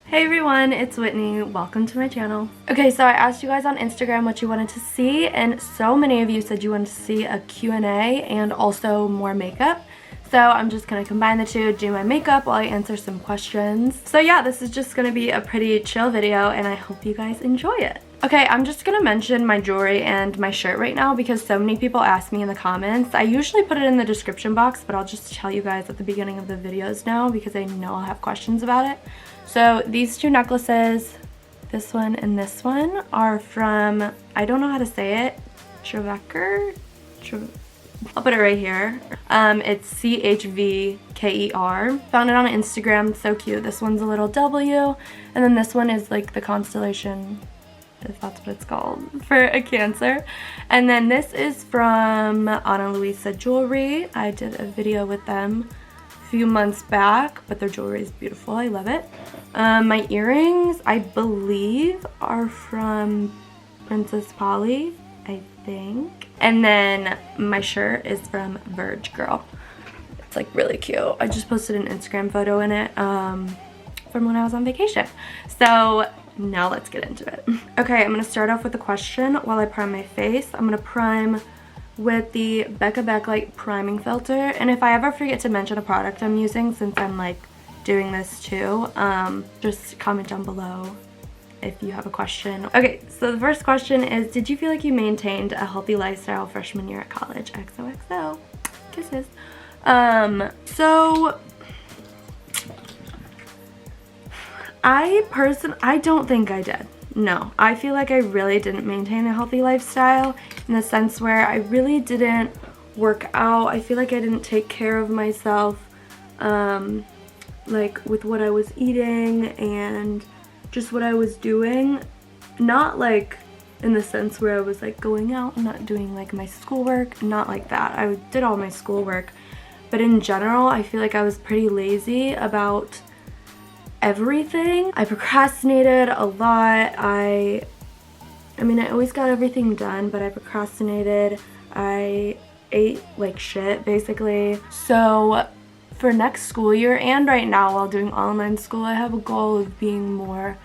Hey everyone, it's Whitney. Welcome to my channel. Okay, so I asked you guys on Instagram what you wanted to see, and so many of you said you wanted to see a Q&A and also more makeup. So I'm just gonna combine the two, do my makeup while I answer some questions. So yeah, this is just gonna be a pretty chill video and I hope you guys enjoy it. Okay, I'm just gonna mention my jewelry and my shirt right now because so many people ask me in the comments. I usually put it in the description box, but I'll just tell you guys at the beginning of the videos now because I know I'll have questions about it. So these two necklaces, this one and this one, are from, I don't know how to say it, I'll put it right here. It's CHVKER. Found it on Instagram, so cute. This one's a little W, and then this one is like the constellation, if that's what it's called, for a Cancer. And then this is from Ana Luisa Jewelry. I did a video with them a few months back, but their jewelry is beautiful. I love it. My earrings, I believe, are from Princess Polly, I think. And then my shirt is from Verge Girl. It's like really cute. I just posted an Instagram photo in it from when I was on vacation. So now let's get into it. Okay, I'm gonna start off with a question while I prime my face. I'm gonna prime with the Becca Backlight priming filter, and if I ever forget to mention a product I'm using, since I'm like doing this too, just comment down below if you have a question. Okay, so the first question is, did you feel like you maintained a healthy lifestyle freshman year at college? XOXO. Kisses. So I don't think I did. No, I feel like I really didn't maintain a healthy lifestyle in the sense where I really didn't work out. I feel like I didn't take care of myself, like with what I was eating and just what I was doing. Not like in the sense where I was like going out and not doing like my schoolwork, not like that. I did all my schoolwork, but in general, I feel like I was pretty lazy about everything. I procrastinated a lot. I mean, I always got everything done, but I procrastinated. I ate like shit, basically. So for next school year and right now while doing online school, I have a goal of being more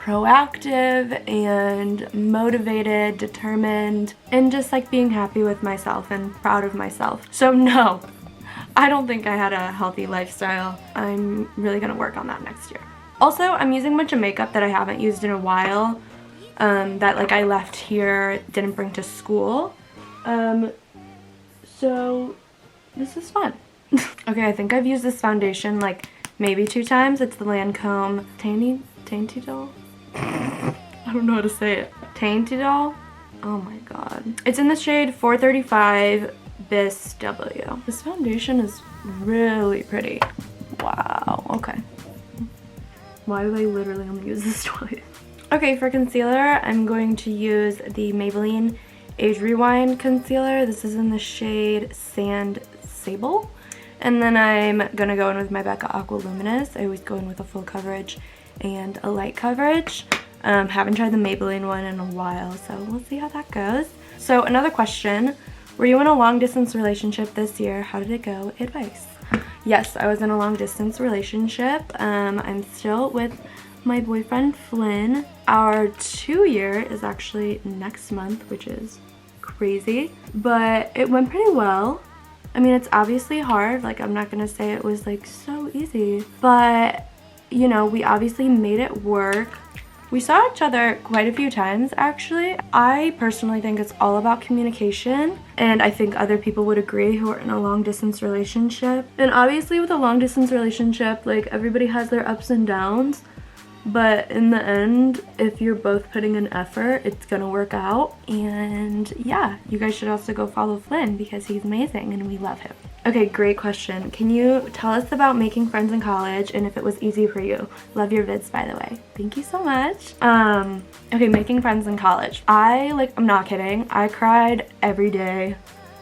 proactive and motivated, determined, and just like being happy with myself and proud of myself. So no, I don't think I had a healthy lifestyle. I'm really gonna work on that next year. Also, I'm using a bunch of makeup that I haven't used in a while, that like I left here, didn't bring to school. So this is fun. Okay, I think I've used this foundation like maybe 2 times. It's the Lancôme Tainty Doll? I don't know how to say it. Tainty Doll? Oh my god. It's in the shade 435 Bis W. This foundation is really pretty. Wow, okay. Why do I literally only use this twice? Okay, for concealer, I'm going to use the Maybelline Age Rewind concealer. This is in the shade Sand Sable. And then I'm gonna go in with my Becca Aqua Luminous. I always go in with a full coverage and a light coverage. Haven't tried the Maybelline one in a while, so we'll see how that goes. So another question, were you in a long distance relationship this year? How did it go? Advice. Yes, I was in a long distance relationship. I'm still with my boyfriend Flynn. Our 2-year is actually next month, which is crazy, but it went pretty well. I mean, it's obviously hard. Like, I'm not gonna say it was like so easy, but you know, we obviously made it work. We saw each other quite a few times, actually. I personally think it's all about communication, and I think other people would agree who are in a long-distance relationship. And obviously with a long-distance relationship, like, everybody has their ups and downs, but in the end, if you're both putting in effort, it's gonna work out. And yeah, you guys should also go follow Flynn because he's amazing and we love him. Okay, great question. Can you tell us about making friends in college and if it was easy for you? Love your vids, by the way. Thank you so much. Okay, making friends in college. I'm not kidding. I cried every day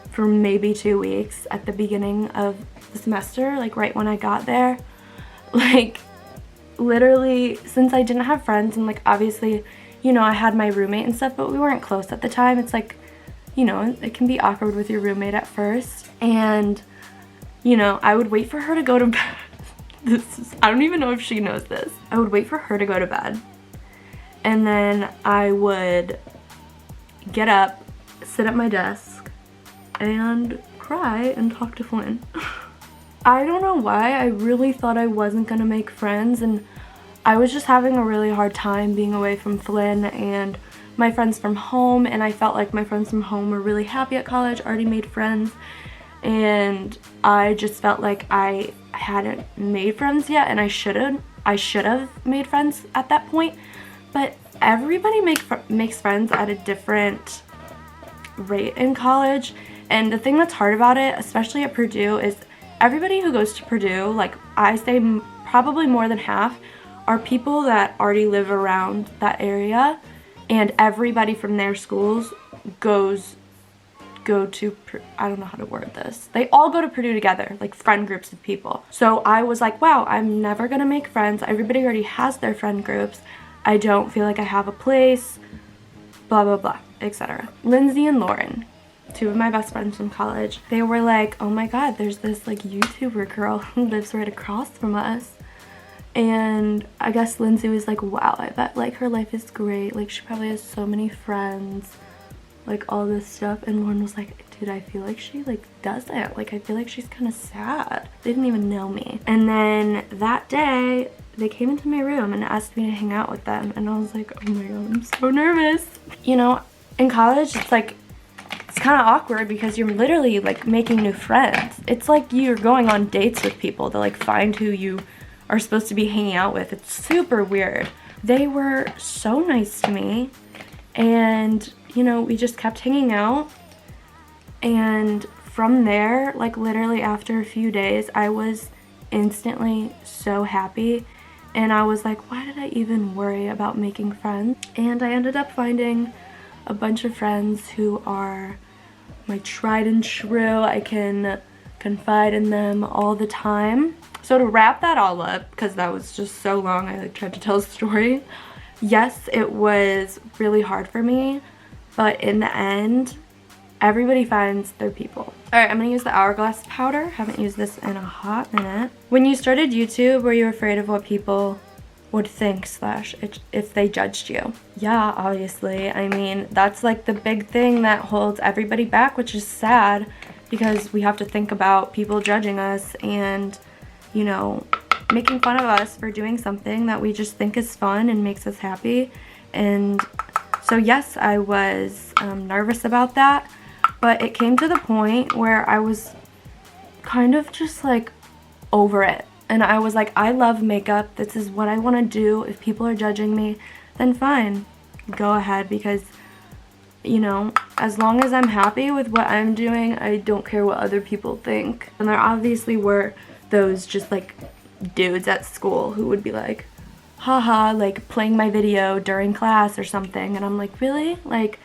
for maybe 2 weeks at the beginning of the semester, like right when I got there. Like, literally, since I didn't have friends, and like obviously, you know, I had my roommate and stuff, but we weren't close at the time. It's like, you know, it can be awkward with your roommate at first. And, you know, I would wait for her to go to bed. I don't even know if she knows this. I would wait for her to go to bed, and then I would get up, sit at my desk, and cry and talk to Flynn. I don't know why, I really thought I wasn't gonna make friends, and I was just having a really hard time being away from Flynn and my friends from home, and I felt like my friends from home were really happy at college, already made friends, and I just felt like I hadn't made friends yet, and I should have made friends at that point. But everybody makes friends at a different rate in college, and the thing that's hard about it, especially at Purdue, is everybody who goes to Purdue, like I say probably more than half, are people that already live around that area, and everybody from their schools go to, I don't know how to word this, they all go to Purdue together, like friend groups of people. So I was like, wow, I'm never gonna make friends, everybody already has their friend groups, I don't feel like I have a place, blah blah blah, etc. Lindsay and Lauren, two of my best friends from college, they were like, oh my god, there's this like YouTuber girl who lives right across from us. And I guess Lindsay was like, wow, I bet like her life is great, like she probably has so many friends, like all this stuff. And Lauren was like, dude, I feel like she like doesn't, like I feel like she's kind of sad. They didn't even know me. And then that day they came into my room and asked me to hang out with them, and I was like, oh my god, I'm so nervous. You know, in college it's like, it's kind of awkward because you're literally like making new friends. It's like you're going on dates with people to like find who you are supposed to be hanging out with. It's super weird. They were so nice to me, and you know, we just kept hanging out, and from there, like literally after a few days, I was instantly so happy, and I was like, why did I even worry about making friends? And I ended up finding a bunch of friends who are my tried and true. I can confide in them all the time. So to wrap that all up, because that was just so long, I like tried to tell a story. Yes, it was really hard for me, but in the end, everybody finds their people. Alright, I'm gonna use the Hourglass powder. Haven't used this in a hot minute. When you started YouTube, were you afraid of what people would think / if they judged you? Yeah, obviously. I mean, that's like the big thing that holds everybody back, which is sad, because we have to think about people judging us and, you know, making fun of us for doing something that we just think is fun and makes us happy. And so yes, I was nervous about that, but it came to the point where I was kind of just like over it. And I was like, I love makeup. This is what I want to do. If people are judging me, then fine, go ahead, because, you know, as long as I'm happy with what I'm doing, I don't care what other people think. And there obviously were those just like dudes at school who would be like, haha, like playing my video during class or something. And I'm like, really? Like,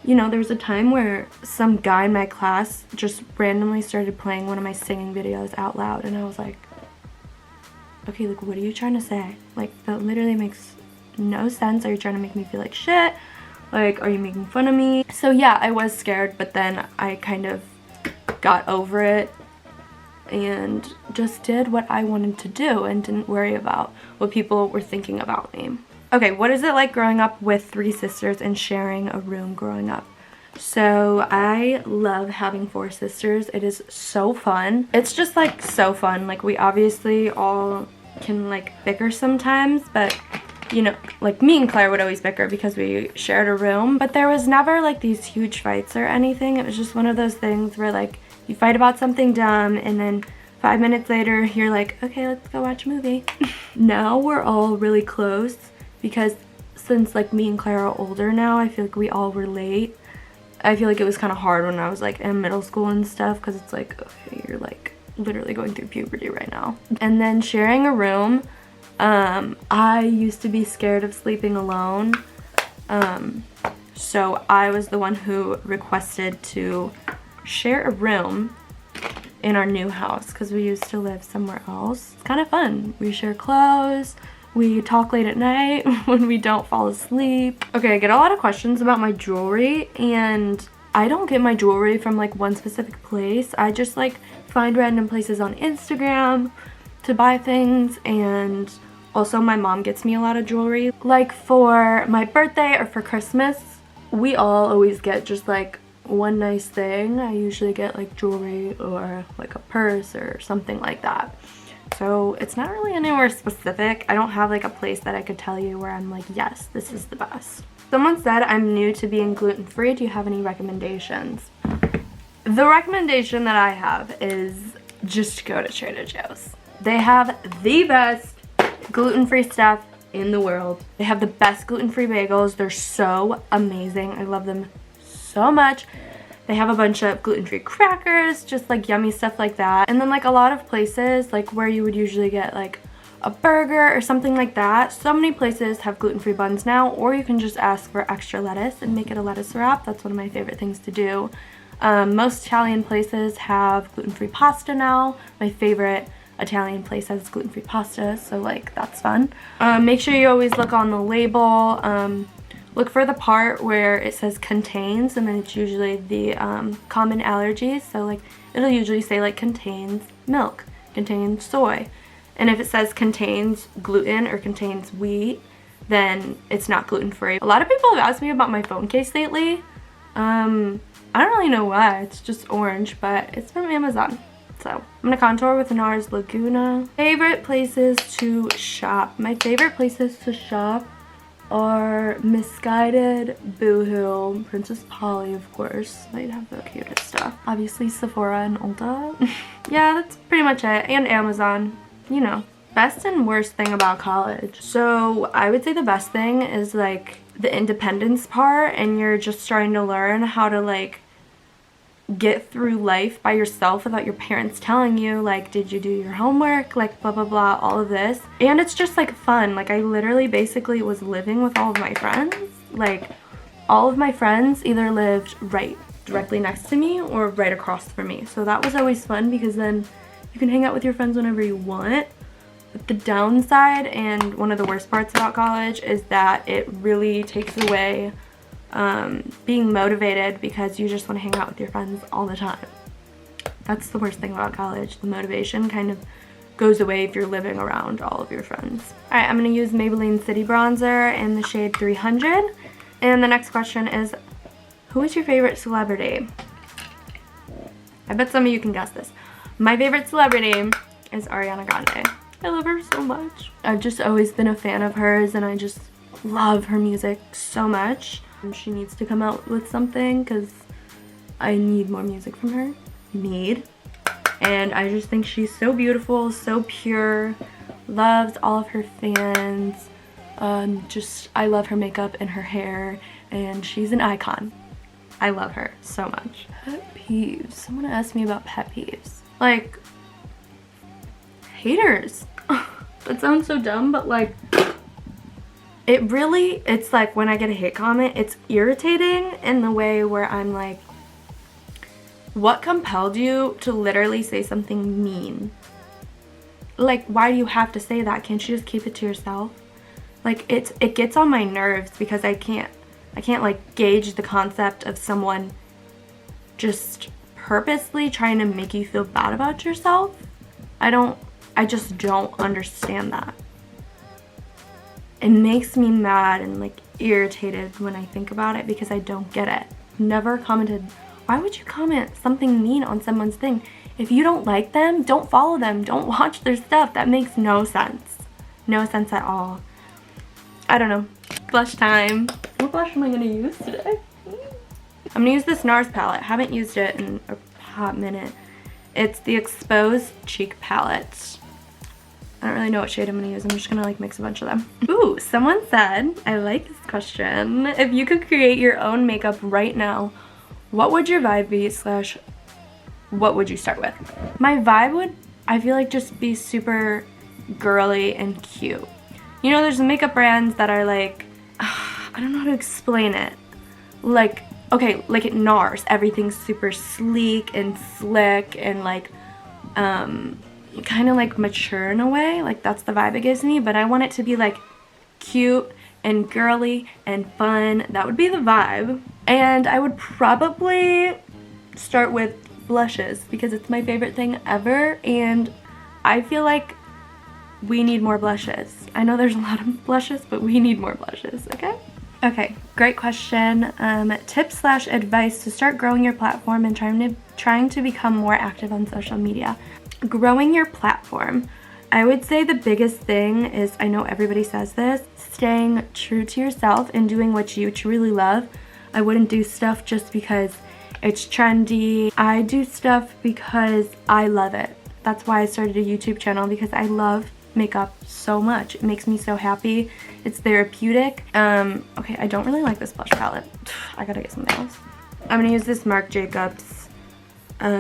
you know, there was a time where some guy in my class just randomly started playing one of my singing videos out loud, and I was like, okay, like, what are you trying to say? Like, that literally makes no sense. Are you trying to make me feel like shit? Like, are you making fun of me? So yeah, I was scared, but then I kind of got over it and just did what I wanted to do and didn't worry about what people were thinking about me. Okay, what is it like growing up with 3 sisters and sharing a room growing up? So I love having 4 sisters. It is so fun. It's just like so fun. Like, we obviously all can like bicker sometimes, but you know, like me and Claire would always bicker because we shared a room, but there was never like these huge fights or anything. It was just one of those things where like you fight about something dumb and then 5 minutes later you're like, okay, let's go watch a movie. Now we're all really close because since like me and Claire are older now, I feel like we all relate. I feel like it was kind of hard when I was like in middle school and stuff, because it's like, okay, you're like literally going through puberty right now. And then sharing a room, I used to be scared of sleeping alone, so I was the one who requested to share a room in our new house because we used to live somewhere else. It's kind of fun. We share clothes, we talk late at night when we don't fall asleep. Okay, I get a lot of questions about my jewelry, and I don't get my jewelry from like one specific place. I just like find random places on Instagram to buy things, and also my mom gets me a lot of jewelry. Like for my birthday or for Christmas, we all always get just like one nice thing. I usually get like jewelry or like a purse or something like that. So it's not really anywhere specific. I don't have like a place that I could tell you where I'm like, yes, this is the best. Someone said I'm new to being gluten-free. Do you have any recommendations? The recommendation that I have is just go to Trader Joe's. They have the best gluten-free stuff in the world. They have the best gluten-free bagels. They're so amazing. I love them so much. They have a bunch of gluten-free crackers, just like yummy stuff like that. And then like a lot of places, like where you would usually get like a burger or something like that, so many places have gluten-free buns now, or you can just ask for extra lettuce and make it a lettuce wrap. That's one of my favorite things to do. Most Italian places have gluten-free pasta now. My favorite Italian place has gluten-free pasta, so like that's fun. Make sure you always look on the label. Look for the part where it says contains, and then it's usually the common allergies. So like it'll usually say like contains milk, contains soy. And if it says contains gluten or contains wheat, then it's not gluten-free. A lot of people have asked me about my phone case lately. I don't really know why. It's just orange, but it's from Amazon. So I'm gonna contour with NARS Laguna. Favorite places to shop. My favorite places to shop are Misguided, Boohoo, Princess Polly, of course. They have the cutest stuff. Obviously Sephora and Ulta. Yeah, that's pretty much it. And Amazon, you know. Best and worst thing about college. So I would say the best thing is like the independence part, and you're just starting to learn how to like get through life by yourself without your parents telling you like, did you do your homework, like blah blah blah, all of this. And it's just like fun. Like I literally basically was living with all of my friends. Like all of my friends either lived right directly next to me or right across from me, so that was always fun because then you can hang out with your friends whenever you want. But the downside and one of the worst parts about college is that it really takes away being motivated, because you just want to hang out with your friends all the time. That's the worst thing about college. The motivation kind of goes away if you're living around all of your friends. Alright, I'm going to use Maybelline City Bronzer in the shade 300. And the next question is, who is your favorite celebrity? I bet some of you can guess this. My favorite celebrity is Ariana Grande. I love her so much. I've just always been a fan of hers, and I just love her music so much. She needs to come out with something because I need more music from her. And I just think she's so beautiful, so pure, loves all of her fans. I love her makeup and her hair, and she's an icon. I love her so much. Pet peeves. Someone asked me about pet peeves. Like, haters. That sounds so dumb, but like, it's like when I get a hate comment, it's irritating in the way where I'm like, what compelled you to literally say something mean? Like, why do you have to say that? Can't you just keep it to yourself? Like, it gets on my nerves because I can't like gauge the concept of someone just purposely trying to make you feel bad about yourself. I just don't understand that. It makes me mad and like irritated when I think about it because I don't get it. Never commented. Why would you comment something mean on someone's thing? If you don't like them, don't follow them. Don't watch their stuff. That makes no sense. No sense at all. I don't know. Blush time. What blush am I going to use today? I'm going to use this NARS palette. Haven't used it in a hot minute. It's the Exposed Cheek Palette. I don't really know what shade I'm going to use. I'm just going to like mix a bunch of them. Ooh, someone said, I like this question. If you could create your own makeup right now, what would your vibe be / what would you start with? My vibe would, I feel like, just be super girly and cute. You know, there's makeup brands that are like, I don't know how to explain it. Like, okay, like at NARS, everything's super sleek and slick and like, kind of like mature in a way. Like that's the vibe it gives me, but I want it to be like cute and girly and fun. That would be the vibe. And I would probably start with blushes because it's my favorite thing ever, and I feel like we need more blushes. I know there's a lot of blushes, but we need more blushes, okay? Okay, great question. Tips / advice to start growing your platform and trying to become more active on social media. Growing your platform. I would say the biggest thing is, I know everybody says this, staying true to yourself and doing what you truly love. I wouldn't do stuff just because it's trendy. I do stuff because I love it. That's why I started a YouTube channel, because I love makeup so much. It makes me so happy. It's therapeutic. Okay, I don't really like this blush palette. I gotta get something else. I'm gonna use this Marc Jacobs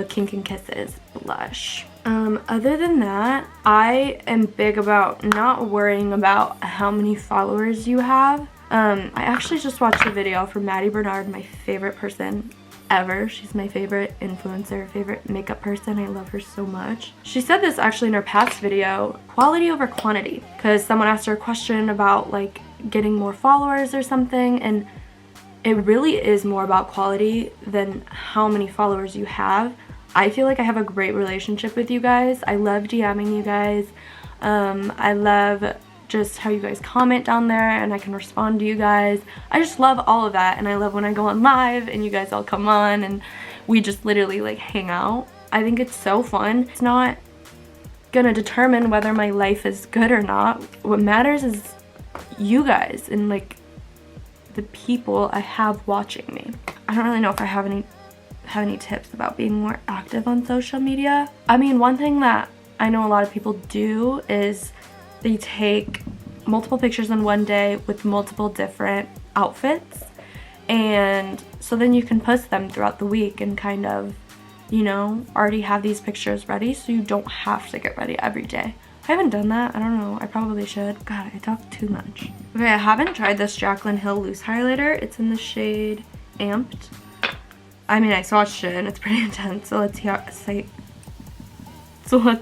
Kink and Kisses blush. Other than that, I am big about not worrying about how many followers you have. I actually just watched a video from Maddie Bernard, my favorite person ever. She's my favorite influencer, favorite makeup person. I love her so much. She said this actually in her past video, quality over quantity, because someone asked her a question about like getting more followers or something, and it really is more about quality than how many followers you have. I feel like I have a great relationship with you guys. I love DMing you guys. I love just how you guys comment down there and I can respond to you guys. I just love all of that, and I love when I go on live and you guys all come on and we just literally like hang out. I think it's so fun. It's not gonna determine whether my life is good or not. What matters is you guys and like the people I have watching me. I don't really know if I have any tips about being more active on social media. I mean, one thing that I know a lot of people do is they take multiple pictures in one day with multiple different outfits, and so then you can post them throughout the week and kind of, you know, already have these pictures ready so you don't have to get ready every day. I haven't done that. I don't know. I probably should. God, I talk too much. Okay, I haven't tried this Jaclyn Hill loose highlighter. It's in the shade Amped. I mean, I swatched it and it's pretty intense, so let's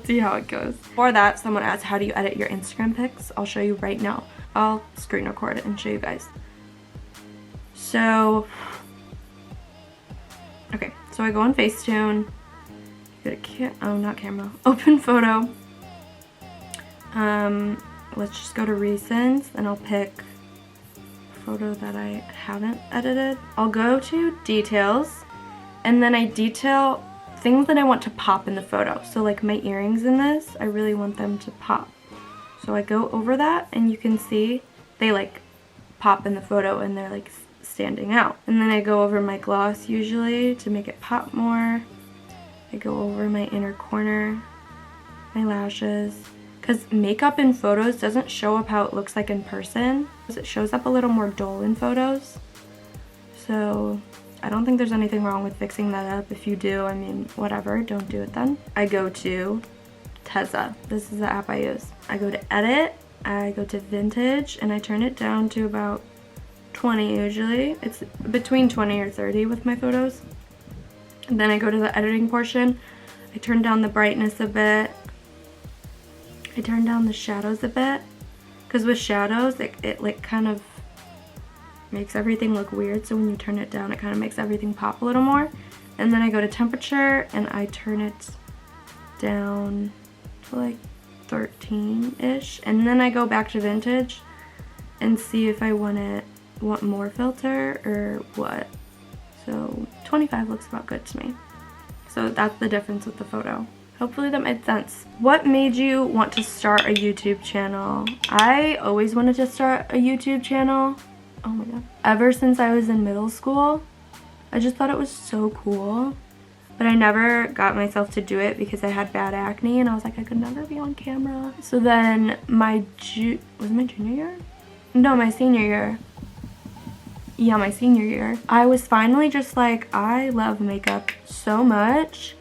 see how it goes. For that, someone asked, how do you edit your Instagram pics? I'll show you right now. I'll screen record it and show you guys. So, okay, so I go on Facetune, go to not camera, open photo. Let's just go to recents and I'll pick a photo that I haven't edited. I'll go to details, and then I detail things that I want to pop in the photo. So like my earrings in this, I really want them to pop. So I go over that and you can see they like pop in the photo and they're like standing out. And then I go over my gloss usually to make it pop more. I go over my inner corner, my lashes. Because makeup in photos doesn't show up how it looks like in person. It shows up a little more dull in photos. So I don't think there's anything wrong with fixing that up. If you do, I mean, whatever, don't do it then. I go to Tezza. This is the app I use. I go to edit, I go to vintage, and I turn it down to about 20 usually. It's between 20 or 30 with my photos. And then I go to the editing portion. I turn down the brightness a bit. I turn down the shadows a bit. Because with shadows, it like kind of makes everything look weird, so when you turn it down it kind of makes everything pop a little more. And then I go to temperature and I turn it down to like 13-ish, and then I go back to vintage and see if I want more filter or what. So 25 looks about good to me. So that's the difference with the photo. Hopefully that made sense. What made you want to start a YouTube channel? I always wanted to start a YouTube channel. Oh my god. Ever since I was in middle school. I just thought it was so cool. But I never got myself to do it because I had bad acne and I was like, I could never be on camera. So then was it my junior year? No, my senior year. Yeah, my senior year. I was finally just like, I love makeup so much.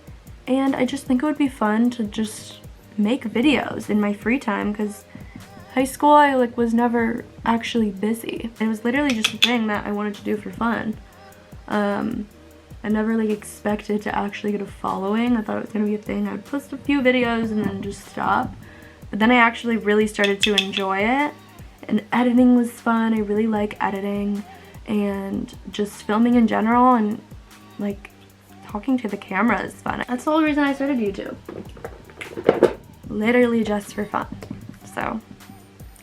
And I just think it would be fun to just make videos in my free time, because high school I like was never actually busy. It was literally just a thing that I wanted to do for fun. I never like expected to actually get a following. I thought it was gonna be a thing. I would post a few videos and then just stop. But then I actually really started to enjoy it, and editing was fun. I really like editing and just filming in general, and like talking to the camera is fun. That's the whole reason I started YouTube. Literally just for fun. so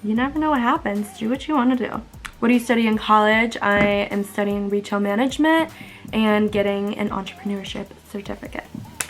you never know what happens. Do what you want to do. What do you study in college? I am studying retail management and getting an entrepreneurship certificate.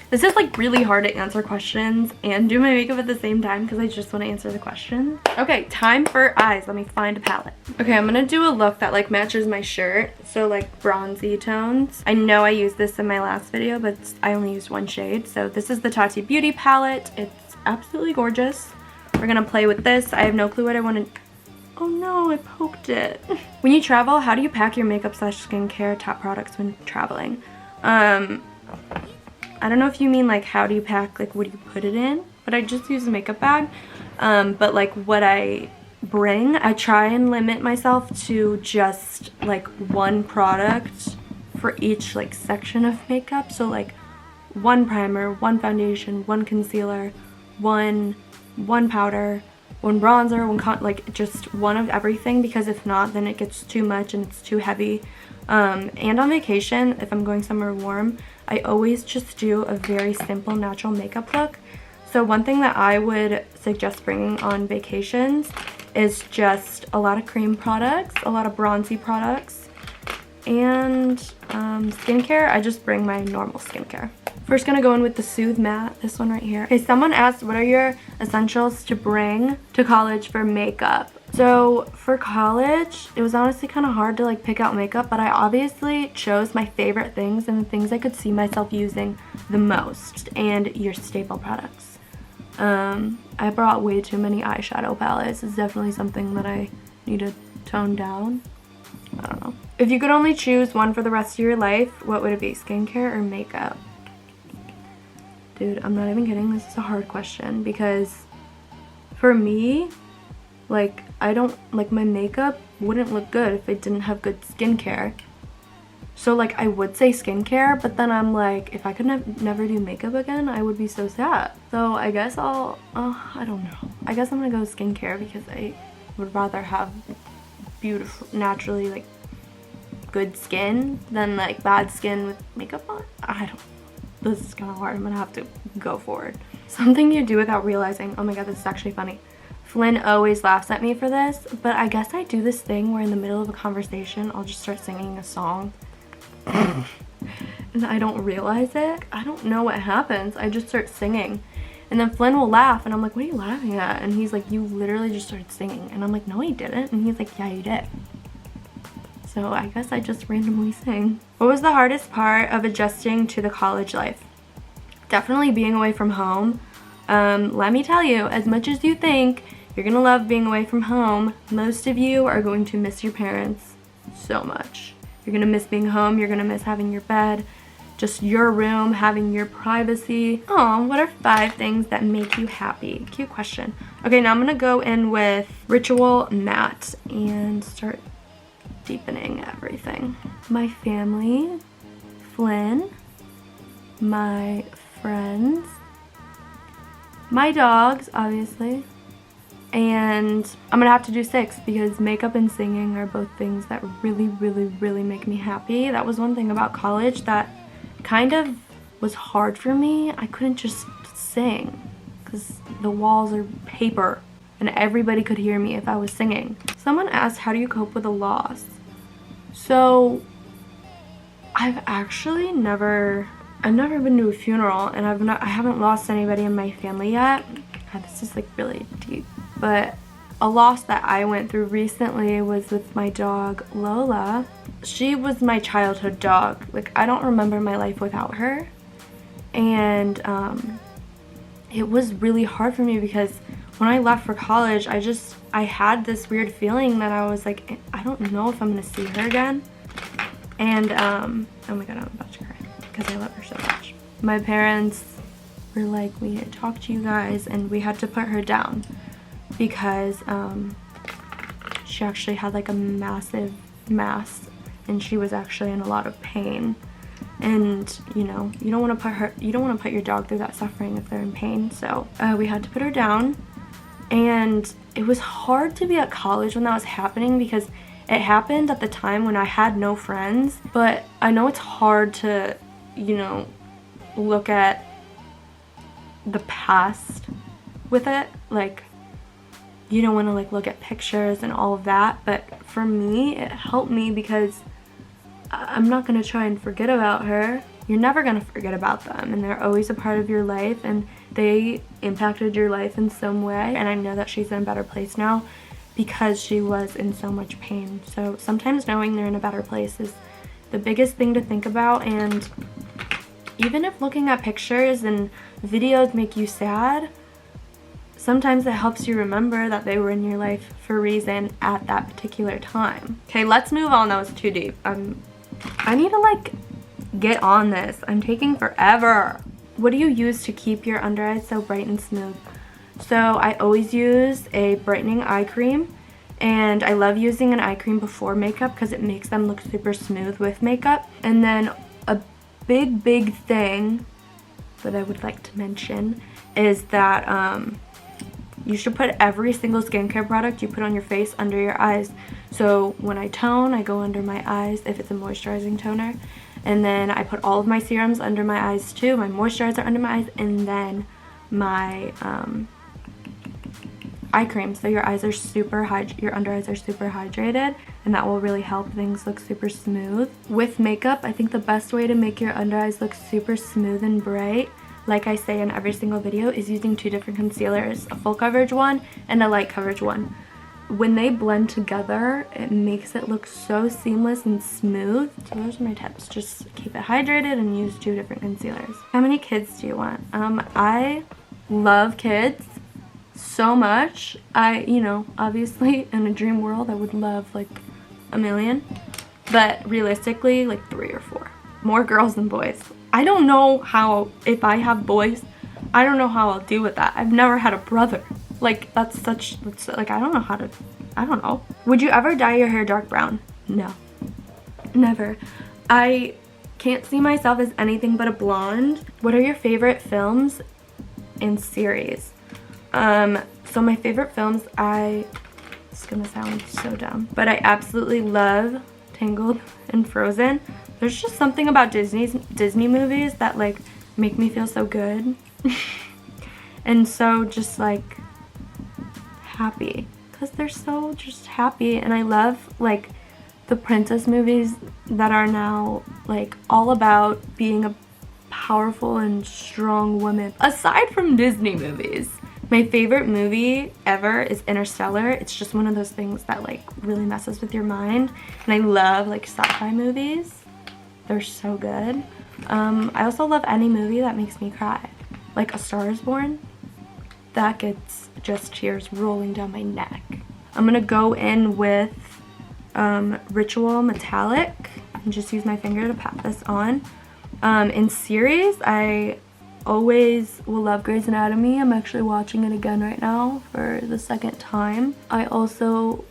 This is like really hard to answer questions and do my makeup at the same time because I just want to answer the question. Okay, time for eyes. Let me find a palette. Okay, I'm gonna do a look that like matches my shirt. So like bronzy tones. I know I used this in my last video, but I only used one shade. So this is the Tati Beauty palette. It's absolutely gorgeous. We're gonna play with this. I have no clue what I want to... Oh no, I poked it. When you travel, how do you pack your makeup / skincare top products when traveling? I don't know if you mean like how do you pack, like what do you put it in? But I just use a makeup bag. But like what I bring, I try and limit myself to just like one product for each like section of makeup. So like one primer, one foundation, one concealer, one powder, one bronzer, like just one of everything, because if not then it gets too much and it's too heavy. And on vacation, if I'm going somewhere warm, I always just do a very simple natural makeup look. So one thing that I would suggest bringing on vacations is just a lot of cream products, a lot of bronzy products, and skincare. I just bring my normal skincare. First gonna go in with the Soothe Matte, this one right here. Okay, someone asked what are your essentials to bring to college for makeup? So for college, it was honestly kind of hard to like pick out makeup, but I obviously chose my favorite things and the things I could see myself using the most, and your staple products. I brought way too many eyeshadow palettes. It's definitely something that I need to tone down. I don't know. If you could only choose one for the rest of your life, what would it be? Skincare or makeup? Dude, I'm not even kidding. This is a hard question because for me, like, I don't, like, my makeup wouldn't look good if it didn't have good skincare. So, like, I would say skincare, but then I'm like, if I could never do makeup again, I would be so sad. So, I guess I don't know. I guess I'm gonna go skincare because I would rather have beautiful, naturally, like, good skin than, like, bad skin with makeup on. I don't know. This is kind of hard. I'm gonna have to go for it. Something you do without realizing. Oh my god, this is actually funny. Flynn always laughs at me for this, but I guess I do this thing where in the middle of a conversation, I'll just start singing a song. And I don't realize it. I don't know what happens. I just start singing. And then Flynn will laugh, and I'm like, what are you laughing at? And he's like, you literally just started singing. And I'm like, no, I didn't. And he's like, yeah, you did. So I guess I just randomly sing. What was the hardest part of adjusting to the college life? Definitely being away from home. Let me tell you, as much as you think you're gonna love being away from home, most of you are going to miss your parents so much. You're gonna miss being home, you're gonna miss having your bed, just your room, having your privacy. Oh, what are 5 things that make you happy? Cute question. Okay, now I'm gonna go in with Ritual Matte and start deepening everything. My family, Flynn, my friends, my dogs, obviously, and I'm gonna have to do 6 because makeup and singing are both things that really, really, really make me happy. That was one thing about college that kind of was hard for me. I couldn't just sing because the walls are paper and everybody could hear me if I was singing. Someone asked, how do you cope with a loss? So I've actually never been to a funeral, and I haven't lost anybody in my family yet. God, this is like really deep. But a loss that I went through recently was with my dog Lola. She was my childhood dog. Like, I don't remember my life without her. And it was really hard for me because when I left for college, I had this weird feeling that I was like, I don't know if I'm gonna see her again. And oh my god, I'm about to cry because I love her so much. My parents were like, we had talked to you guys, and we had to put her down because she actually had like a massive mass and she was actually in a lot of pain. And you know, you don't want to put your dog through that suffering if they're in pain. So we had to put her down, and it was hard to be at college when that was happening because it happened at the time when I had no friends. But I know it's hard to, you know, look at the past with it. Like, you don't want to like look at pictures and all of that, but for me it helped me because I'm not going to try and forget about her. You're never going to forget about them, and they're always a part of your life, and they impacted your life in some way. And I know that she's in a better place now because she was in so much pain. So sometimes knowing they're in a better place is the biggest thing to think about. And even if looking at pictures and videos make you sad, sometimes it helps you remember that they were in your life for a reason at that particular time. Okay, let's move on. That was too deep. I need to like get on this. I'm taking forever. What do you use to keep your under eyes so bright and smooth? So I always use a brightening eye cream, and I love using an eye cream before makeup because it makes them look super smooth with makeup. And then a big thing that I would like to mention is that you should put every single skincare product you put on your face under your eyes. So when I tone, I go under my eyes if it's a moisturizing toner. And then I put all of my serums under my eyes too, my moisturizer under my eyes, and then my eye cream. So your eyes are your under eyes are super hydrated, and that will really help things look super smooth. With makeup, I think the best way to make your under eyes look super smooth and bright, like I say in every single video, is using 2 different concealers, a full coverage one and a light coverage one. When they blend together, it makes it look so seamless and smooth. So those are my tips. Just keep it hydrated and use 2 different concealers. How many kids do you want? I love kids so much. You know, obviously in a dream world, I would love like a million. But realistically, like 3 or 4. More girls than boys. I don't know how, if I have boys, I don't know how I'll deal with that. I've never had a brother. Like, that's like, I don't know how to, I don't know. Would you ever dye your hair dark brown? No. Never. I can't see myself as anything but a blonde. What are your favorite films and series? So my favorite films, it's gonna sound so dumb, but I absolutely love Tangled and Frozen. There's just something about Disney movies that like make me feel so good. And so just like happy, because they're so just happy. And I love like the princess movies that are now like all about being a powerful and strong woman. Aside from Disney movies, my favorite movie ever is Interstellar. It's just one of those things that like really messes with your mind. And I love like sci-fi movies. They're so good. I also love any movie that makes me cry. Like A Star is Born. That gets just tears rolling down my neck. I'm gonna go in with Ritual Metallic and just use my finger to pat this on. In series, I always will love Grey's Anatomy. I'm actually watching it again right now for the 2nd time. I also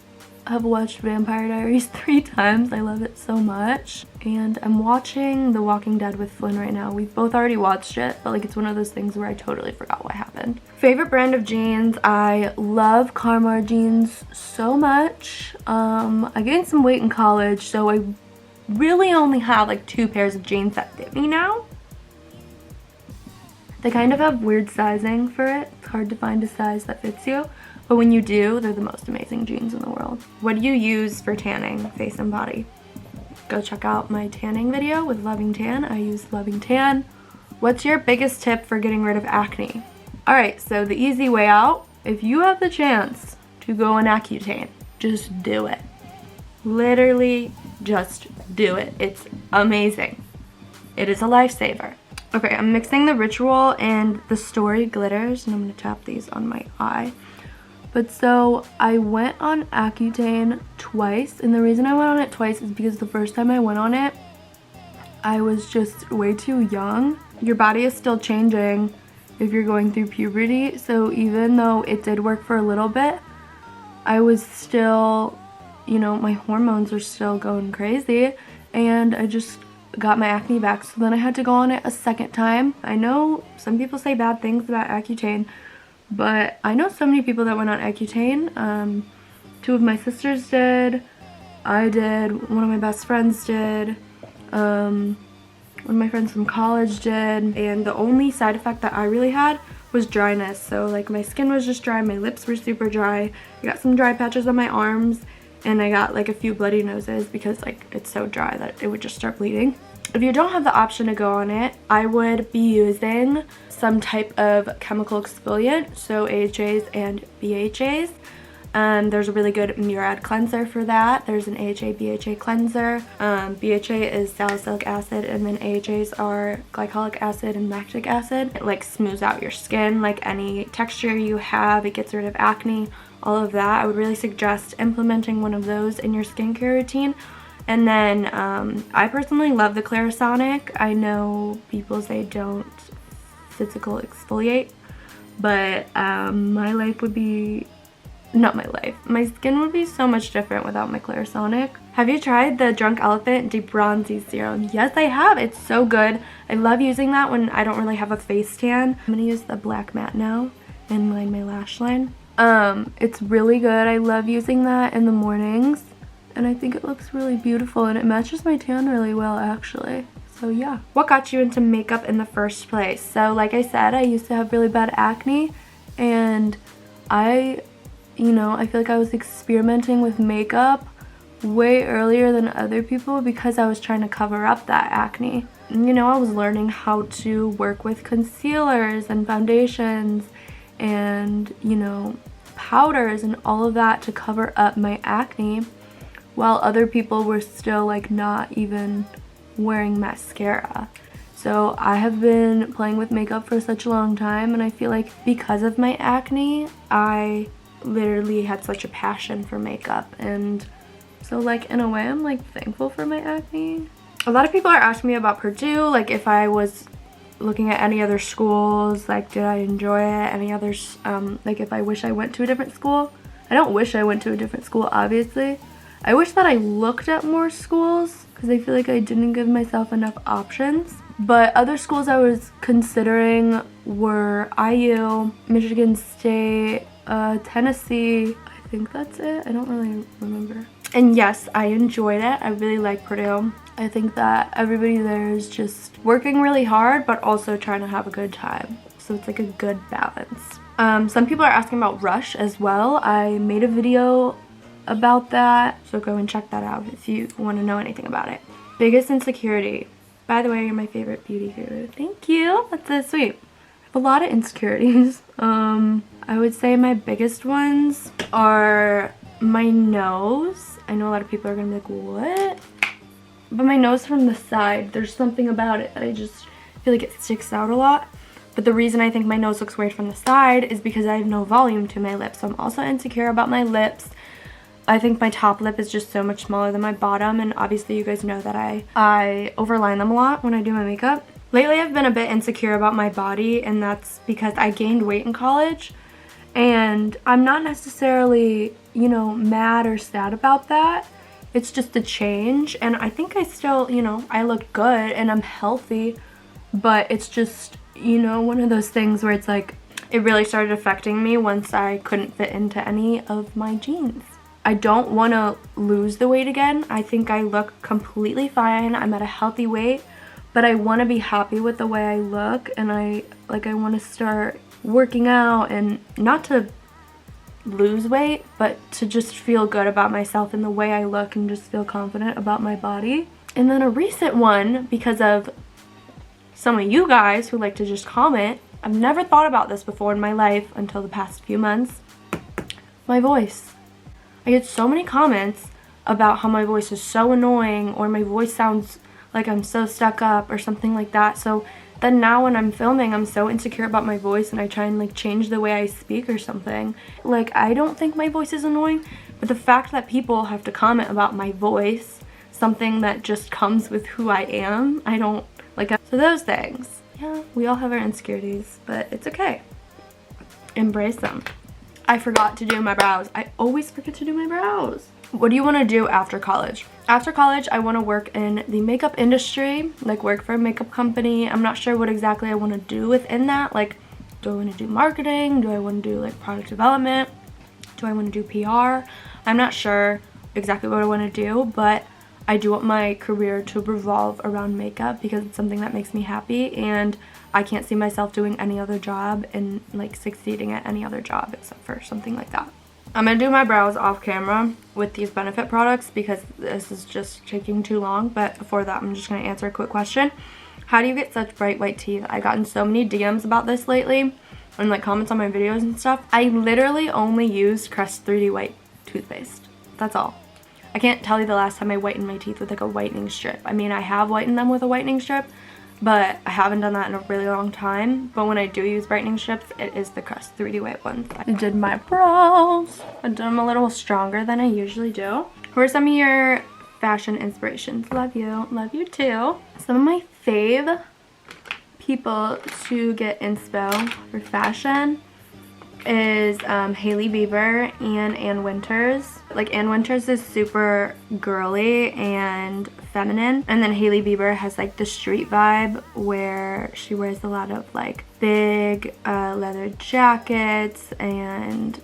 have watched Vampire Diaries 3 times. I love it so much. And I'm watching The Walking Dead with Flynn right now. We've both already watched it, but like it's one of those things where I totally forgot what happened. Favorite brand of jeans? I love Carmar jeans so much. I gained some weight in college, so I really only have like 2 pairs of jeans that fit me now. They kind of have weird sizing for it. It's hard to find a size that fits you. But when you do, they're the most amazing jeans in the world. What do you use for tanning, face and body? Go check out my tanning video with Loving Tan. I use Loving Tan. What's your biggest tip for getting rid of acne? Alright, so the easy way out, if you have the chance to go on Accutane, just do it. Literally, just do it. It's amazing. It is a lifesaver. Okay, I'm mixing the Ritual and the Story glitters, and I'm going to tap these on my eye. But so I went on Accutane twice, and the reason I went on it twice is because the first time I went on it, I was just way too young. Your body is still changing if you're going through puberty, so even though it did work for a little bit, I was still, you know, my hormones are still going crazy, and I just got my acne back. So then I had to go on it a 2nd time. I know some people say bad things about Accutane, but I know so many people that went on Accutane. 2 of my sisters did, I did, one of my best friends did, one of my friends from college did, and the only side effect that I really had was dryness. So like my skin was just dry, my lips were super dry. I got some dry patches on my arms, and I got like a few bloody noses because like it's so dry that it would just start bleeding. If you don't have the option to go on it, I would be using some type of chemical exfoliant, so AHAs and BHAs. There's a really good Murad cleanser for that. There's an AHA BHA cleanser. BHA is salicylic acid, and then AHAs are glycolic acid and lactic acid. It like smooths out your skin, like any texture you have. It gets rid of acne, all of that. I would really suggest implementing one of those in your skincare routine. And then I personally love the Clarisonic. I know people say don't physical exfoliate, but my life would be, not my life, my skin would be so much different without my Clarisonic. Have you tried the Drunk Elephant Debronzy Serum? Yes, I have. It's so good. I love using that when I don't really have a face tan. I'm gonna use the black matte now and line my lash line. It's really good. I love using that in the mornings, and I think it looks really beautiful, and it matches my tan really well actually. So yeah. What got you into makeup in the first place? So like I said, I used to have really bad acne, and I feel like I was experimenting with makeup way earlier than other people because I was trying to cover up that acne. I was learning how to work with concealers and foundations and, powders and all of that to cover up my acne, while other people were still like not even wearing mascara. So I have been playing with makeup for such a long time, and I feel like because of my acne, I literally had such a passion for makeup. And so like in a way I'm like thankful for my acne. A lot of people are asking me about Purdue, like if I was looking at any other schools, like did I enjoy it, any others, like if I wish I went to a different school. I don't wish I went to a different school, obviously. I wish that I looked at more schools because I feel like I didn't give myself enough options. But other schools I was considering were IU, Michigan State, Tennessee. I think that's it. I don't really remember. And yes, I enjoyed it. I really like Purdue. I think that everybody there is just working really hard but also trying to have a good time. So it's like a good balance. Some people are asking about Rush as well. I made a video about that, so go and check that out if you want to know anything about it. Biggest insecurity. By the way, you're my favorite beauty guru. Thank you. That's so sweet. I have a lot of insecurities. I would say my biggest ones are my nose. I know a lot of people are gonna be like, what? But my nose from the side, there's something about it that I just feel like it sticks out a lot. But the reason I think my nose looks weird from the side is because I have no volume to my lips. So I'm also insecure about my lips. I think my top lip is just so much smaller than my bottom, and obviously you guys know that I overline them a lot when I do my makeup. Lately I've been a bit insecure about my body, and that's because I gained weight in college, and I'm not necessarily, mad or sad about that. It's just a change, and I think I still, I look good and I'm healthy, but it's just, one of those things where it's like, it really started affecting me once I couldn't fit into any of my jeans. I don't want to lose the weight again. I think I look completely fine. I'm at a healthy weight, but I want to be happy with the way I look, and I want to start working out, and not to lose weight, but to just feel good about myself and the way I look and just feel confident about my body. And then a recent one, because of some of you guys who like to just comment, I've never thought about this before in my life until the past few months, my voice. I get so many comments about how my voice is so annoying, or my voice sounds like I'm so stuck up or something like that. So then now when I'm filming, I'm so insecure about my voice, and I try and like change the way I speak or something. Like, I don't think my voice is annoying, but the fact that people have to comment about my voice, something that just comes with who I am, I don't like. So those things. Yeah, we all have our insecurities, but it's okay. Embrace them. I forgot to do my brows. I always forget to do my brows. What do you want to do after college? After college, I want to work in the makeup industry, like work for a makeup company. I'm not sure what exactly I want to do within that. Like, do I want to do marketing? Do I want to do like product development? Do I want to do PR? I'm not sure exactly what I want to do, but I do want my career to revolve around makeup because it's something that makes me happy, and I can't see myself doing any other job and like succeeding at any other job except for something like that. I'm gonna do my brows off camera with these Benefit products because this is just taking too long, but before that I'm just gonna answer a quick question. How do you get such bright white teeth? I've gotten so many DMs about this lately and like comments on my videos and stuff. I literally only used Crest 3D White toothpaste. That's all. I can't tell you the last time I whitened my teeth with like a whitening strip. I mean, I have whitened them with a whitening strip, but I haven't done that in a really long time. But when I do use brightening strips, it is the Crest 3D White ones. I did my brows. I did them a little stronger than I usually do. Who are some of your fashion inspirations? Love you. Love you too. Some of my fave people to get inspo for fashion is Hailey Bieber and Ann Winters. Like, Ann Winters is super girly and feminine, and then Hailey Bieber has like the street vibe where she wears a lot of like big leather jackets, and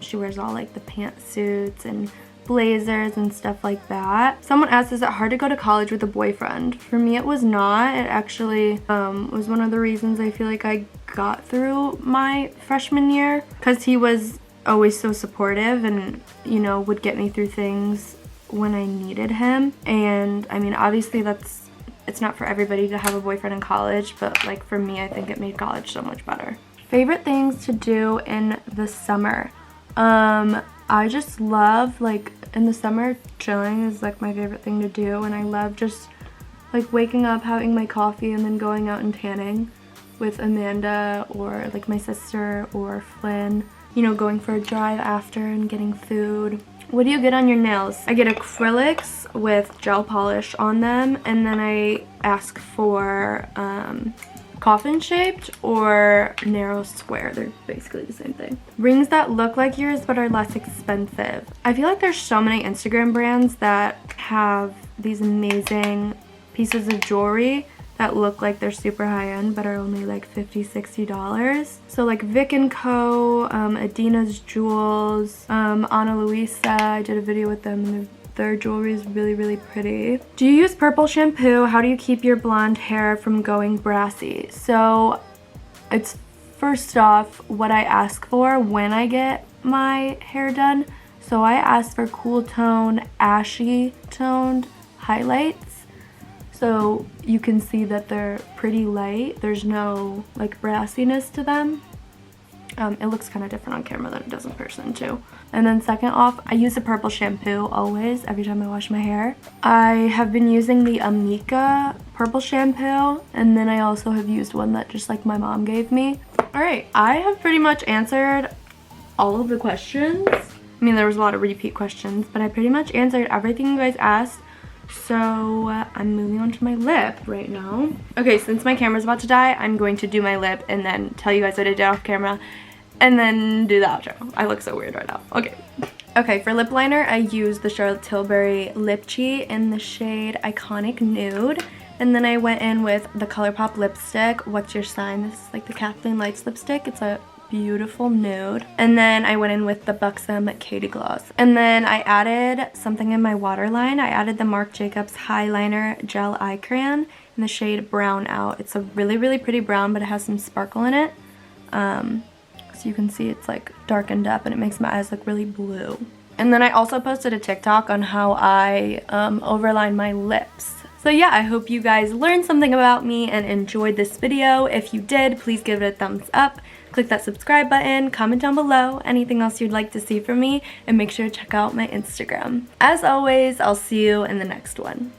she wears all like the pantsuits and blazers and stuff like that. Someone asked, is it hard to go to college with a boyfriend? For me, it was not. It actually was one of the reasons I feel like I got through my freshman year, because he was always so supportive and, you know, would get me through things when I needed him. And I mean, obviously it's not for everybody to have a boyfriend in college, but like for me, I think it made college so much better. Favorite things to do in the summer. I just love, like, in the summer, chilling is like my favorite thing to do, and I love just like waking up, having my coffee, and then going out and tanning with Amanda or like my sister or Flynn, you know, going for a drive after and getting food. What do you get on your nails? I get acrylics with gel polish on them, and then I ask for coffin shaped or narrow square. They're basically the same thing. Rings that look like yours but are less expensive. I feel like there's so many Instagram brands that have these amazing pieces of jewelry that look like they're super high-end but are only like $50–$60. So like Vic & Co, Adina's Jewels, Ana Luisa, I did a video with them, and their jewelry is really, really pretty. Do you use purple shampoo? How do you keep your blonde hair from going brassy? So it's first off what I ask for when I get my hair done. So I ask for cool tone, ashy toned highlights. So you can see that they're pretty light. There's no like brassiness to them. It looks kind of different on camera than it does in person too. And then second off, I use a purple shampoo always, every time I wash my hair. I have been using the Amika purple shampoo, and then I also have used one that just like my mom gave me. Alright, I have pretty much answered all of the questions. I mean, there was a lot of repeat questions, but I pretty much answered everything you guys asked. So I'm moving on to my lip right now. Okay, since my camera's about to die, I'm going to do my lip and then tell you guys what I did off camera and then do the outro. I look so weird right now. Okay, for lip liner, I used the Charlotte Tilbury Lip Cheat in the shade Iconic Nude. And then I went in with the Colourpop lipstick, What's Your Sign? This is like the Kathleen Lights lipstick. It's a beautiful nude. And then I went in with the Buxom Katy Gloss. And then I added something in my waterline. I added the Marc Jacobs Highliner Gel Eye Crayon in the shade Brown Out. It's a really, really pretty brown, but it has some sparkle in it. So you can see it's like darkened up and it makes my eyes look really blue. And then I also posted a TikTok on how I overline my lips. So yeah, I hope you guys learned something about me and enjoyed this video. If you did, please give it a thumbs up. Click that subscribe button, comment down below anything else you'd like to see from me, and make sure to check out my Instagram. As always, I'll see you in the next one.